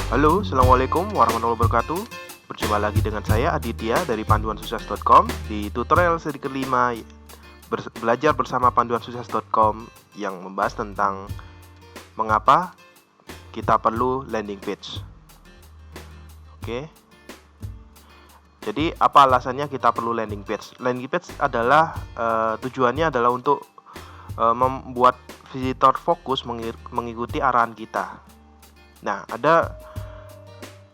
Halo, Assalamualaikum warahmatullahi wabarakatuh. Berjumpa lagi dengan saya Aditya dari panduansukses.com di tutorial seri kelima belajar bersama panduansukses.com yang membahas tentang mengapa kita perlu landing page. Oke. Jadi apa alasannya kita perlu landing page? Landing page adalah tujuannya adalah untuk membuat visitor fokus mengikuti arahan kita. Nah,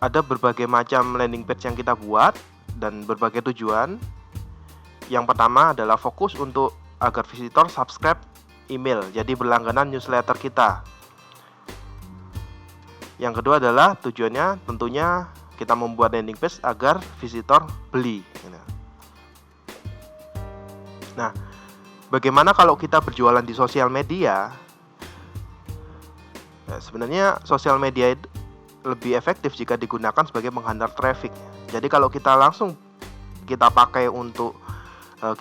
ada berbagai macam landing page yang kita buat dan berbagai tujuan. Yang pertama adalah fokus untuk agar visitor subscribe email, jadi berlangganan newsletter kita. Yang kedua adalah tujuannya tentunya kita membuat landing page agar visitor beli. Nah, bagaimana kalau kita berjualan di sosial media? Sebenarnya sosial media itu lebih efektif jika digunakan sebagai penghantar traffic. Jadi kalau kita langsung kita pakai untuk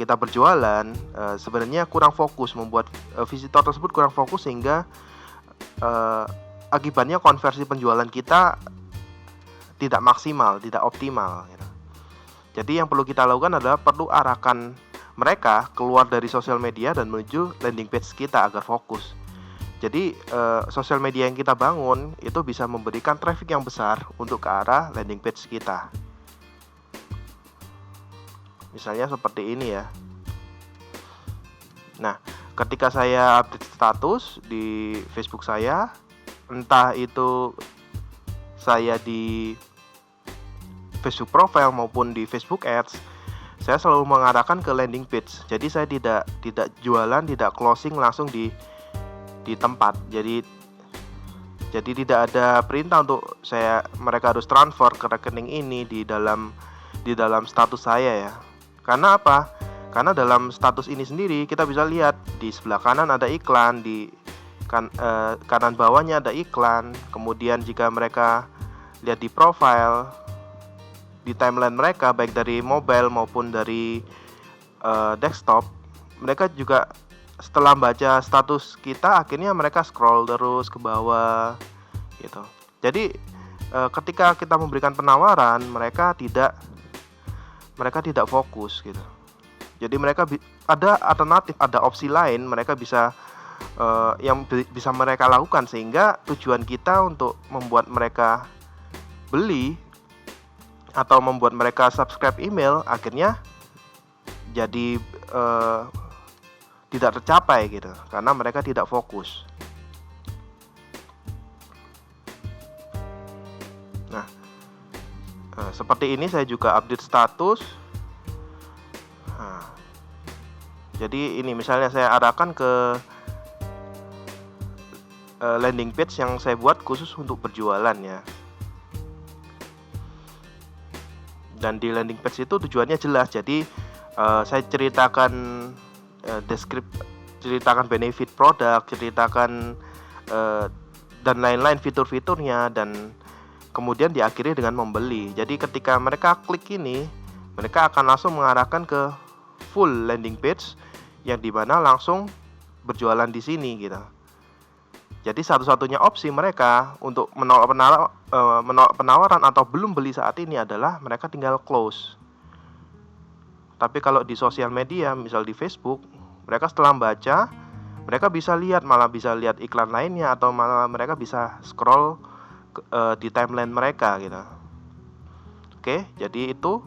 kita berjualan, sebenarnya kurang fokus, membuat visitor tersebut kurang fokus sehingga akibatnya konversi penjualan kita tidak maksimal, tidak optimal. Jadi yang perlu kita lakukan adalah perlu arahkan mereka keluar dari sosial media dan menuju landing page kita agar fokus. Jadi sosial media yang kita bangun itu bisa memberikan traffic yang besar untuk ke arah landing page kita. Misalnya seperti ini ya. Nah, ketika saya update status di Facebook saya, entah itu saya di Facebook profile maupun di Facebook Ads, saya selalu mengarahkan ke landing page. Jadi saya tidak jualan, tidak closing langsung di tempat. Jadi tidak ada perintah untuk mereka harus transfer ke rekening ini di dalam status saya ya. Karena apa? Karena dalam status ini sendiri kita bisa lihat di sebelah kanan ada iklan, di kanan bawahnya ada iklan. Kemudian jika mereka lihat di profile, di timeline mereka baik dari mobile maupun dari desktop, mereka juga setelah baca status kita akhirnya mereka scroll terus ke bawah gitu. Jadi ketika kita memberikan penawaran, mereka tidak fokus gitu. Jadi mereka ada alternatif, ada opsi lain mereka bisa yang bisa mereka lakukan, sehingga tujuan kita untuk membuat mereka beli atau membuat mereka subscribe email akhirnya jadi tidak tercapai gitu, karena mereka tidak fokus. Nah, seperti ini saya juga update status. Nah, jadi ini misalnya saya arahkan ke landing page yang saya buat khusus untuk berjualan ya. Dan di landing page itu tujuannya jelas. Jadi saya ceritakan ceritakan benefit produk, ceritakan dan lain-lain fitur-fiturnya, dan kemudian diakhiri dengan membeli. Jadi ketika mereka klik ini, mereka akan langsung mengarahkan ke full landing page yang dimana langsung berjualan di sini gitu. Jadi satu-satunya opsi mereka untuk menolak penawaran atau belum beli saat ini adalah mereka tinggal close. Tapi kalau di sosial media, misal di Facebook, mereka setelah baca, mereka malah bisa lihat iklan lainnya, atau malah mereka bisa scroll di timeline mereka gitu. Oke, jadi itu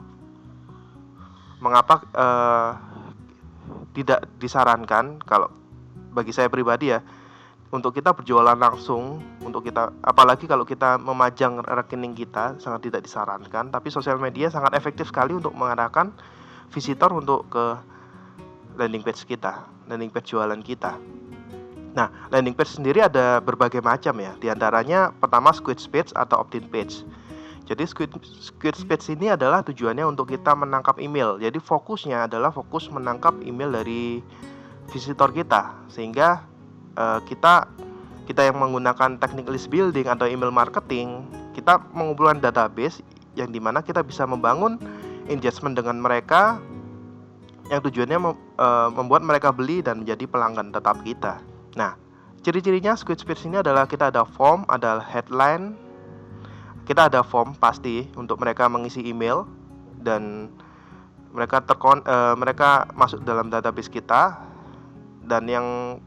mengapa tidak disarankan, kalau bagi saya pribadi ya, untuk kita berjualan langsung, apalagi kalau kita memajang rekening kita, sangat tidak disarankan. Tapi sosial media sangat efektif sekali untuk mengarahkan visitor untuk ke landing page kita, landing page jualan kita. Nah, landing page sendiri ada berbagai macam ya. Di antaranya pertama squid page atau opt-in page. Jadi squid page ini adalah tujuannya untuk kita menangkap email. Jadi fokusnya adalah fokus menangkap email dari visitor kita, sehingga kita yang menggunakan teknik list building atau email marketing, kita mengumpulkan database yang dimana kita bisa membangun engagement dengan mereka yang tujuannya membuat mereka beli dan menjadi pelanggan tetap kita. Nah, ciri-cirinya squid page ini adalah kita ada form, ada headline, kita ada form pasti untuk mereka mengisi email dan mereka mereka masuk dalam database kita. Dan yang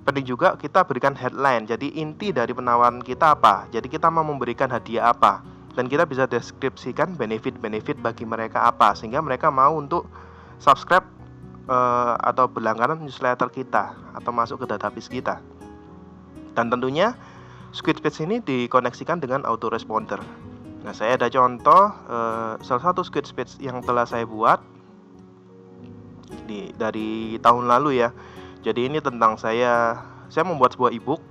penting juga kita berikan headline. Jadi inti dari penawaran kita apa? Jadi kita mau memberikan hadiah apa? Dan kita bisa deskripsikan benefit-benefit bagi mereka apa, sehingga mereka mau untuk subscribe atau berlangganan newsletter kita atau masuk ke database kita. Dan tentunya SquidSpace ini dikoneksikan dengan autoresponder. Nah, saya ada contoh salah satu SquidSpace yang telah saya buat dari tahun lalu ya. Jadi ini tentang saya membuat sebuah ebook.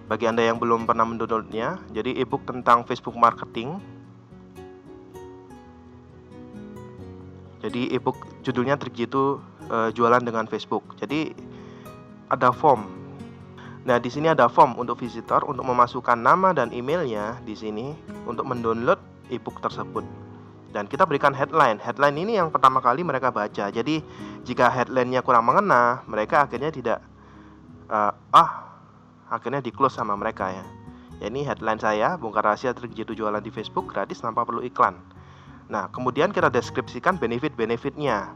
Bagi Anda yang belum pernah mendownloadnya, jadi ebook tentang Facebook marketing. Jadi ebook judulnya Trik Jitu Jualan dengan Facebook. Jadi ada form. Nah, di sini ada form untuk visitor untuk memasukkan nama dan emailnya di sini untuk mendownload ebook tersebut. Dan kita berikan headline. Headline ini yang pertama kali mereka baca. Jadi jika headline-nya kurang mengena, mereka akhirnya tidak akhirnya di-close sama mereka ya. Ya, ini headline saya, bongkar rahasia trik jitu jualan di Facebook gratis tanpa perlu iklan. Nah, kemudian kita deskripsikan benefit-benefitnya.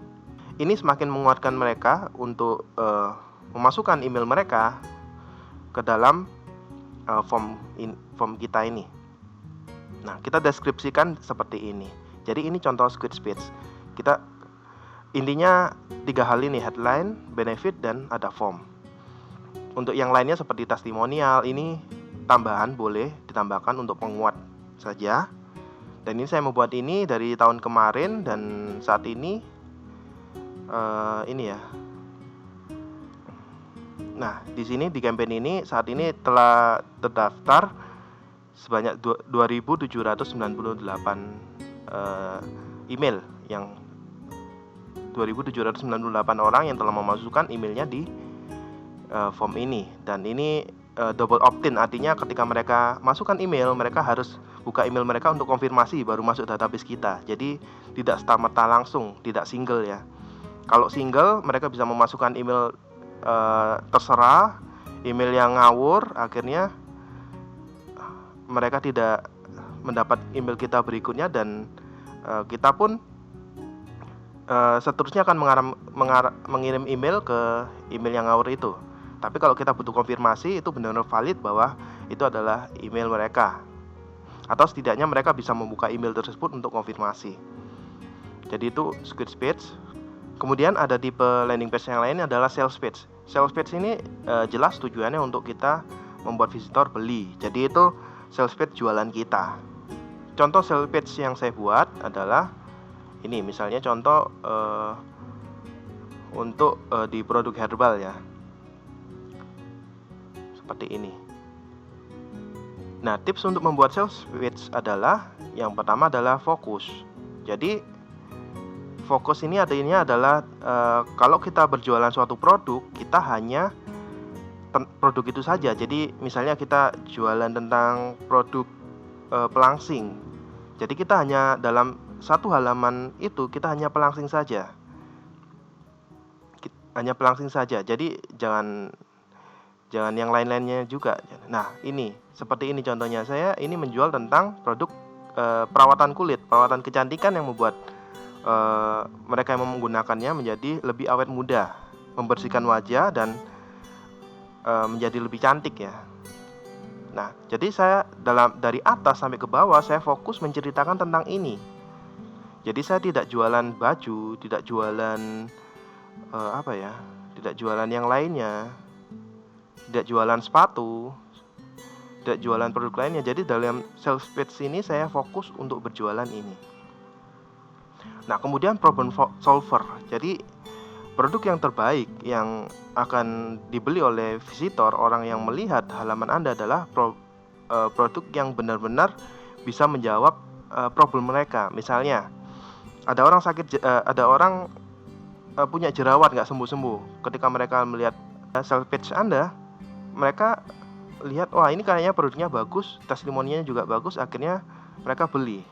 Ini semakin menguatkan mereka untuk memasukkan email mereka ke dalam form kita ini. Nah, kita deskripsikan seperti ini. Jadi ini contoh SquidSpace. Kita intinya 3 hal ini, headline, benefit, dan ada form. Untuk yang lainnya seperti testimonial, ini tambahan boleh ditambahkan untuk penguat saja. Dan ini saya membuat ini dari tahun kemarin dan saat ini ini ya. Nah, di sini di campaign ini saat ini telah terdaftar sebanyak 2.798 email, yang 2.798 orang yang telah memasukkan emailnya di form ini. Dan ini double opt-in, artinya ketika mereka masukkan email, mereka harus buka email mereka untuk konfirmasi baru masuk database kita. Jadi tidak serta-merta langsung, tidak single ya. Kalau single, mereka bisa memasukkan email terserah, email yang ngawur, akhirnya mereka tidak mendapat email kita berikutnya, dan kita pun seterusnya akan mengirim email ke email yang ngawur itu. Tapi kalau kita butuh konfirmasi, itu benar-benar valid bahwa itu adalah email mereka, atau setidaknya mereka bisa membuka email tersebut untuk konfirmasi. Jadi itu SquidSpace. Kemudian ada tipe landing page yang lain adalah sales page. Sales page ini jelas tujuannya untuk kita membuat visitor beli. Jadi itu sales page jualan kita. Contoh sales page yang saya buat adalah ini, misalnya contoh untuk di produk herbal ya, seperti ini. Nah, tips untuk membuat sales page adalah yang pertama adalah fokus. Jadi fokus ini artinya adalah kalau kita berjualan suatu produk, kita hanya produk itu saja. Jadi misalnya kita jualan tentang produk pelangsing. Jadi kita hanya dalam satu halaman itu kita hanya pelangsing saja. Hanya pelangsing saja. Jadi jangan yang lain-lainnya juga. Nah, ini seperti ini contohnya. Saya ini menjual tentang produk perawatan kulit, perawatan kecantikan yang membuat mereka yang menggunakannya menjadi lebih awet muda, membersihkan wajah dan menjadi lebih cantik ya. Nah, jadi saya dari atas sampai ke bawah saya fokus menceritakan tentang ini. Jadi saya tidak jualan baju, tidak jualan tidak jualan yang lainnya, tidak jualan sepatu, tidak jualan produk lainnya. Jadi dalam sales page ini saya fokus untuk berjualan ini. Nah, kemudian problem solver. Jadi produk yang terbaik yang akan dibeli oleh visitor, orang yang melihat halaman Anda adalah produk yang benar-benar bisa menjawab problem mereka. Misalnya, ada orang sakit, ada orang punya jerawat nggak sembuh-sembuh. Ketika mereka melihat sales page Anda, mereka lihat, wah ini kayaknya produknya bagus, testimoninya juga bagus, akhirnya mereka beli.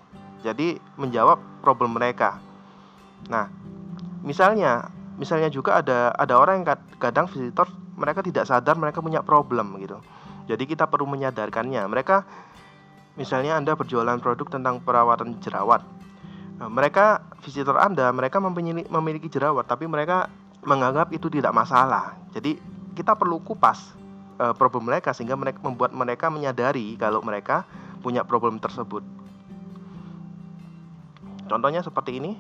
Jadi menjawab problem mereka. Nah, misalnya juga ada orang yang kadang visitor mereka tidak sadar mereka punya problem gitu. Jadi kita perlu menyadarkannya. Mereka Misalnya Anda berjualan produk tentang perawatan jerawat. Visitor Anda, mereka memiliki jerawat, tapi mereka menganggap itu tidak masalah. Jadi kita perlu kupas problem mereka sehingga membuat mereka menyadari kalau mereka punya problem tersebut. Contohnya seperti ini.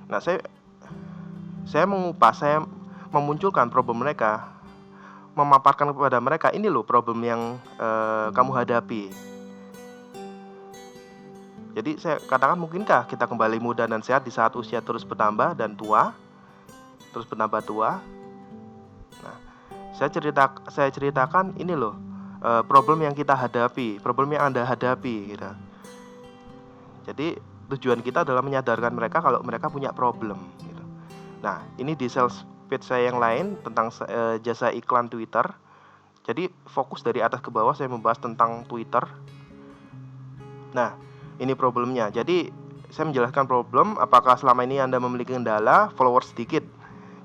Nah, saya mengupas, saya memunculkan problem mereka, memaparkan kepada mereka, ini loh problem yang kamu hadapi. Jadi saya katakan, mungkinkah kita kembali muda dan sehat di saat usia terus bertambah dan terus bertambah tua? Nah, saya ceritakan, ini loh problem yang kita hadapi, problem yang Anda hadapi, gitu. Jadi tujuan kita adalah menyadarkan mereka kalau mereka punya problem, gitu. Nah, ini di sales page saya yang lain tentang jasa iklan Twitter. Jadi fokus dari atas ke bawah saya membahas tentang Twitter. Nah, ini problemnya. Jadi saya menjelaskan problem, apakah selama ini Anda memiliki kendala follower sedikit,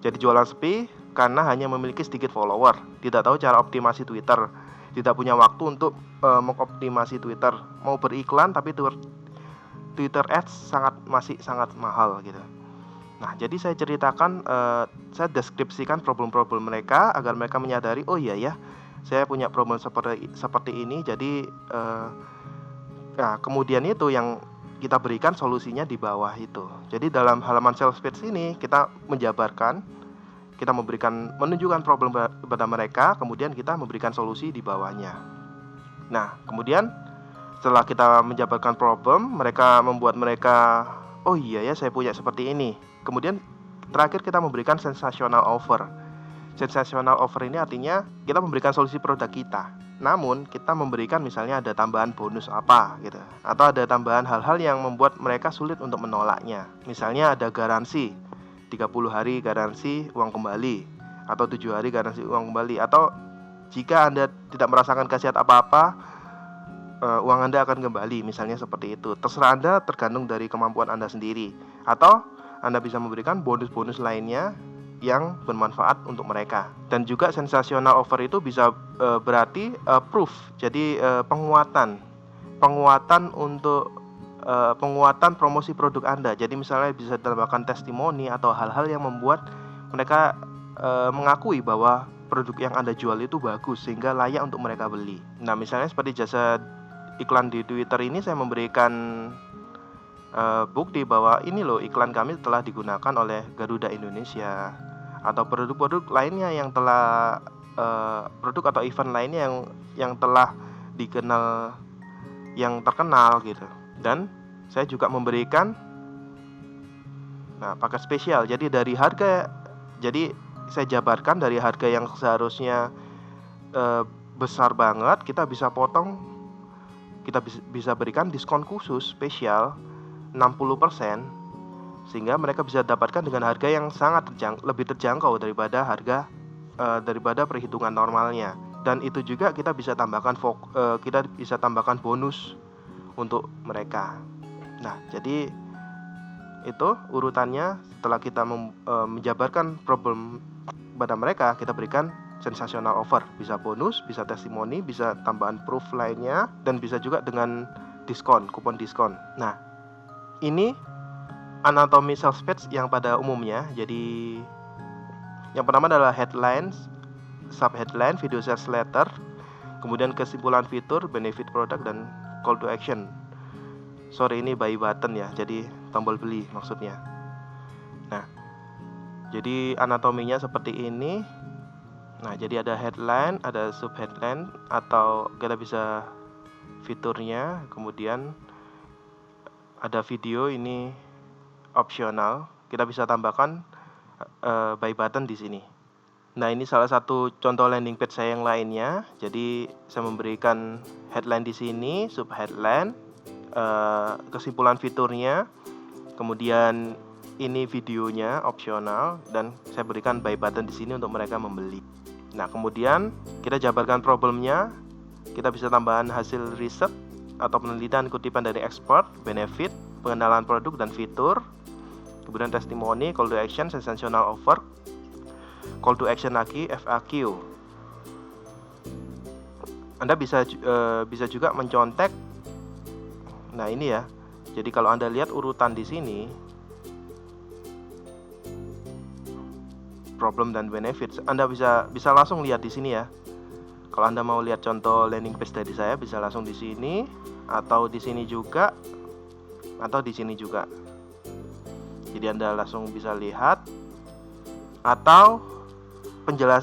jadi jualan sepi karena hanya memiliki sedikit follower, tidak tahu cara optimasi Twitter, tidak punya waktu untuk mengoptimasi Twitter, mau beriklan tapi Twitter Ads masih sangat mahal, gitu. Nah, jadi saya ceritakan, saya deskripsikan problem-problem mereka agar mereka menyadari, oh iya ya, saya punya problem seperti ini. Jadi nah, kemudian itu yang kita berikan solusinya di bawah itu. Jadi dalam halaman sales page ini kita menjabarkan, kita menunjukkan problem kepada mereka, kemudian kita memberikan solusi di bawahnya. Nah, kemudian setelah kita menjabarkan problem, membuat mereka, oh iya ya, saya punya seperti ini. Kemudian terakhir kita memberikan sensational offer. Sensational offer ini artinya kita memberikan solusi produk kita, namun kita memberikan misalnya ada tambahan bonus apa gitu, atau ada tambahan hal-hal yang membuat mereka sulit untuk menolaknya. Misalnya ada garansi 30 hari garansi uang kembali, atau 7 hari garansi uang kembali, atau jika Anda tidak merasakan khasiat apa-apa, uang Anda akan kembali, misalnya seperti itu. Terserah Anda, tergantung dari kemampuan Anda sendiri. Atau Anda bisa memberikan bonus-bonus lainnya yang bermanfaat untuk mereka. Dan juga sensational offer itu bisa berarti proof, jadi penguatan untuk penguatan promosi produk Anda. Jadi misalnya bisa ditambahkan testimoni atau hal-hal yang membuat mereka mengakui bahwa produk yang Anda jual itu bagus sehingga layak untuk mereka beli. Nah, misalnya seperti jasa iklan di Twitter ini, saya memberikan bukti bahwa ini loh iklan kami telah digunakan oleh Garuda Indonesia, atau produk-produk lainnya yang telah produk atau event lainnya yang telah dikenal, yang terkenal gitu. Dan saya juga memberikan paket spesial. Jadi dari harga, jadi saya jabarkan dari harga yang seharusnya besar banget, kita bisa potong, kita bisa berikan diskon khusus spesial 60%, sehingga mereka bisa dapatkan dengan harga yang sangat lebih terjangkau daripada daripada perhitungan normalnya. Dan itu juga kita bisa tambahkan bonus untuk mereka. Nah, jadi itu urutannya. Setelah kita menjabarkan problem pada mereka, kita berikan sensational offer, bisa bonus, bisa testimoni, bisa tambahan proof lainnya, dan bisa juga dengan kupon diskon. Nah, ini anatomi sales page yang pada umumnya. Jadi yang pertama adalah headline, subheadline, video sales letter, kemudian kesimpulan fitur, benefit produk, dan call to action. Sorry, ini buy button ya, jadi tombol beli maksudnya. Nah, jadi anatominya seperti ini. Nah, jadi ada headline, ada subheadline, atau kita bisa fiturnya, kemudian ada video, ini opsional. Kita bisa tambahkan buy button di sini. Nah, ini salah satu contoh landing page saya yang lainnya. Jadi saya memberikan headline di sini, subheadline, kesimpulan fiturnya, kemudian ini videonya opsional, dan saya berikan buy button di sini untuk mereka membeli. Nah, kemudian kita jabarkan problemnya. Kita bisa tambahan hasil riset atau penelitian kutipan dari expert, benefit, pengenalan produk dan fitur, kemudian testimoni, call to action, sensational offer, call to action lagi, FAQ. Anda bisa juga mencontek Nah, ini ya. Jadi kalau Anda lihat urutan di sini, problem dan benefits, Anda bisa langsung lihat di sini ya. Kalau Anda mau lihat contoh landing page dari saya, bisa langsung di sini, atau di sini juga, atau di sini juga. Jadi Anda langsung bisa lihat, atau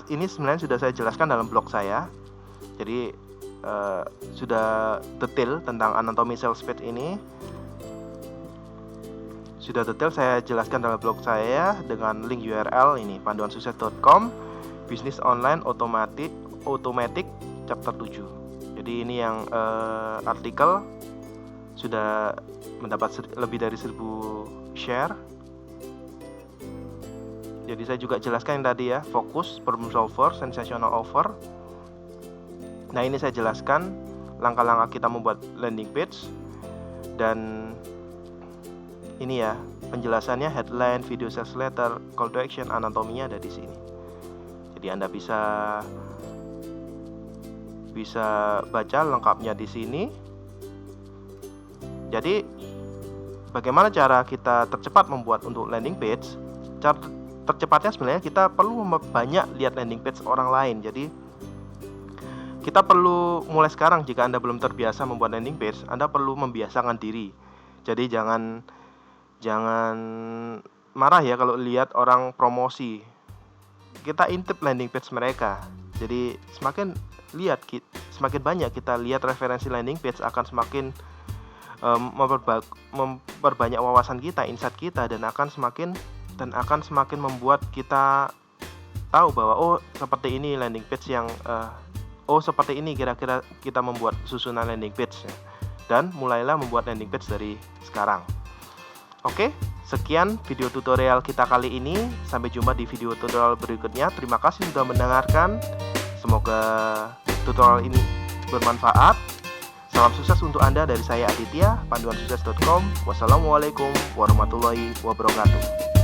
ini sebenarnya sudah saya jelaskan dalam blog saya. Jadi sudah detail tentang anatomi sales page ini. Sudah detail saya jelaskan dalam blog saya dengan link URL ini, panduansukses.com, bisnis online otomatik chapter 7. Jadi ini yang artikel sudah mendapat lebih dari 1000 share. Jadi saya juga jelaskan yang tadi ya, fokus, problem solver, sensational offer. Nah, ini saya jelaskan langkah-langkah kita membuat landing page. Dan ini ya penjelasannya, headline, video sales letter, call to action, anatominya ada di sini. Jadi Anda bisa baca lengkapnya di sini. Jadi bagaimana cara kita tercepat membuat untuk landing page? Cara tercepatnya sebenarnya kita perlu banyak lihat landing page orang lain. Jadi kita perlu mulai sekarang, jika Anda belum terbiasa membuat landing page, Anda perlu membiasakan diri. Jadi jangan marah ya kalau lihat orang promosi. Kita intip landing page mereka. Jadi semakin banyak kita lihat referensi landing page, akan semakin memperbanyak wawasan kita, insight kita, dan akan semakin membuat kita tahu bahwa seperti ini landing page yang seperti ini kira-kira kita membuat susunan landing page ya. Dan mulailah membuat landing page dari sekarang. Oke, sekian video tutorial kita kali ini. Sampai jumpa di video tutorial berikutnya. Terima kasih sudah mendengarkan. Semoga tutorial ini bermanfaat. Salam sukses untuk Anda dari saya Aditya, panduansukses.com. Wassalamualaikum warahmatullahi wabarakatuh.